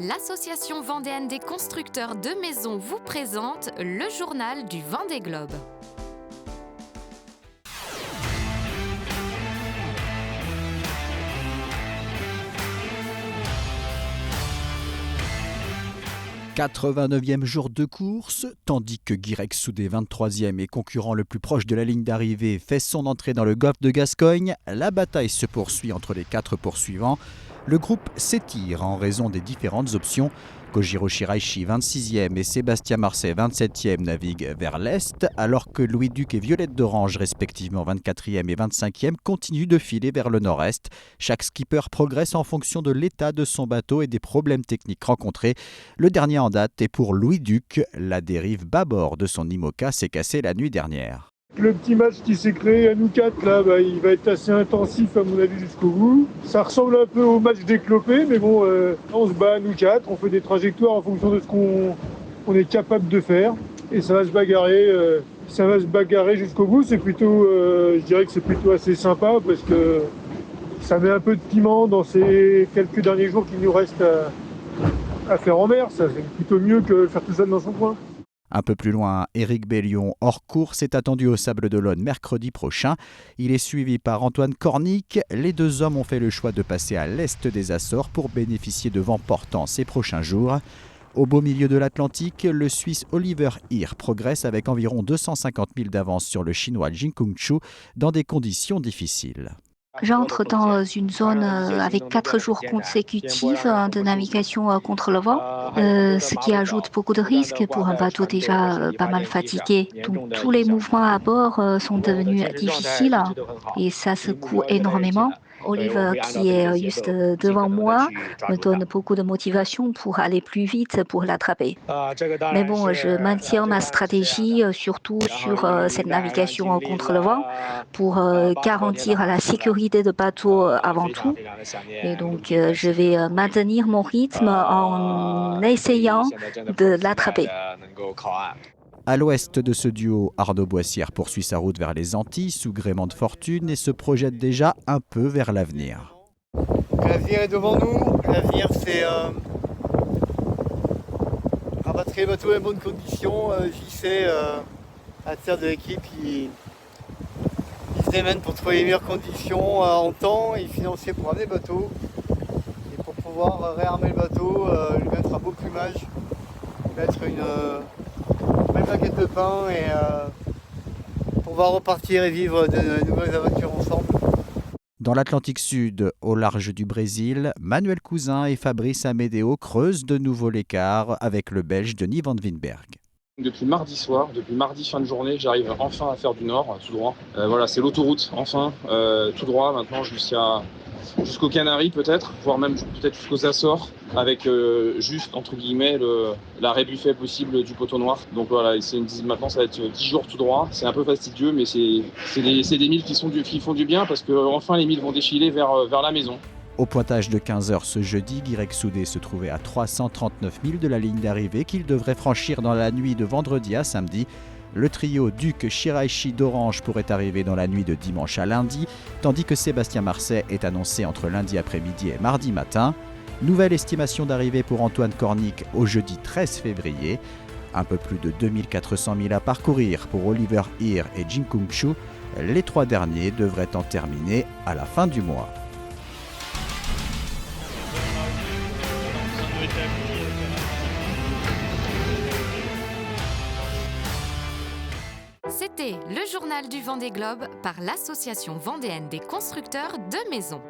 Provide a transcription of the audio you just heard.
L'association vendéenne des constructeurs de maisons vous présente le journal du Vendée Globe. « 89e jour de course, tandis que Guirec Soudé, 23e et concurrent le plus proche de la ligne d'arrivée, fait son entrée dans le golfe de Gascogne, la bataille se poursuit entre les 4 poursuivants. Le groupe s'étire en raison des différentes options. Kojiro Shiraishi, 26e et Sébastien Marcet, 27e, naviguent vers l'est, alors que Louis Duc et Violette d'Orange, respectivement 24e et 25e, continuent de filer vers le nord-est. Chaque skipper progresse en fonction de l'état de son bateau et des problèmes techniques rencontrés. Le dernier en date est pour Louis Duc. La dérive bâbord de son IMOCA s'est cassée la nuit dernière. Le petit match qui s'est créé à nous quatre, là, il va être assez intensif à mon avis jusqu'au bout. Ça ressemble un peu au match déclopé, mais bon, on se bat à nous quatre, on fait des trajectoires en fonction de ce qu'on est capable de faire. Et ça va se bagarrer jusqu'au bout. C'est plutôt, je dirais que c'est plutôt assez sympa parce que ça met un peu de piment dans ces quelques derniers jours qu'il nous reste à faire en mer. Ça, c'est plutôt mieux que faire tout seul dans son coin. Un peu plus loin, Éric Bellion, hors course, est attendu au Sables-d'Olonne mercredi prochain. Il est suivi par Antoine Cornic. Les deux hommes ont fait le choix de passer à l'est des Açores pour bénéficier de vents portants ces prochains jours. Au beau milieu de l'Atlantique, le Suisse Oliver Heer progresse avec environ 250 000 d'avance sur le Chinois Jin Kung-Chu dans des conditions difficiles. J'entre dans une zone avec 4 jours consécutifs de navigation contre le vent, ce qui ajoute beaucoup de risques pour un bateau déjà pas mal fatigué. Donc, tous les mouvements à bord sont devenus difficiles et ça secoue énormément. Oliver, qui est juste devant moi, me donne beaucoup de motivation pour aller plus vite pour l'attraper. Mais bon, je maintiens ma stratégie, surtout sur cette navigation contre le vent, pour garantir la sécurité du bateau avant tout. Et donc, je vais maintenir mon rythme en essayant de l'attraper. À l'ouest de ce duo, Arnaud Boissière poursuit sa route vers les Antilles sous gréement de fortune et se projette déjà un peu vers l'avenir. L'avenir est devant nous. L'avenir, c'est rabattre le bateau en bonnes conditions. JC, à terre de l'équipe, il se démène pour trouver les meilleures conditions en temps et financier pour amener le bateau. Et pour pouvoir réarmer le bateau, lui mettre un beau plumage, mettre une belle baguette de pain et pouvoir repartir et vivre de nouvelles aventures ensemble. Dans l'Atlantique Sud, au large du Brésil, Manuel Cousin et Fabrice Amédéo creusent de nouveau l'écart avec le Belge Denis Van Winberg. Depuis mardi soir, depuis mardi fin de journée, j'arrive enfin à faire du nord, tout droit. Voilà, c'est l'autoroute, enfin, tout droit maintenant jusqu'aux Canaries peut-être, voire même peut-être jusqu'aux Açores, avec juste, entre guillemets, l'arrêt buffet possible du poteau noir. Donc voilà, maintenant ça va être 10 jours tout droit. C'est un peu fastidieux, mais c'est des milles qui font du bien parce que enfin les milles vont défiler vers la maison. Au pointage de 15h ce jeudi, Guirec Soudé se trouvait à 339 000 de la ligne d'arrivée qu'il devrait franchir dans la nuit de vendredi à samedi. Le trio Duc Shiraishi d'Orange pourrait arriver dans la nuit de dimanche à lundi, tandis que Sébastien Marcet est annoncé entre lundi après-midi et mardi matin. Nouvelle estimation d'arrivée pour Antoine Cornic au jeudi 13 février. Un peu plus de 2400 000 à parcourir pour Oliver Heer et Jin Kung-Chu. Les trois derniers devraient en terminer à la fin du mois. C'était le journal du Vendée Globe par l'association vendéenne des constructeurs de maisons.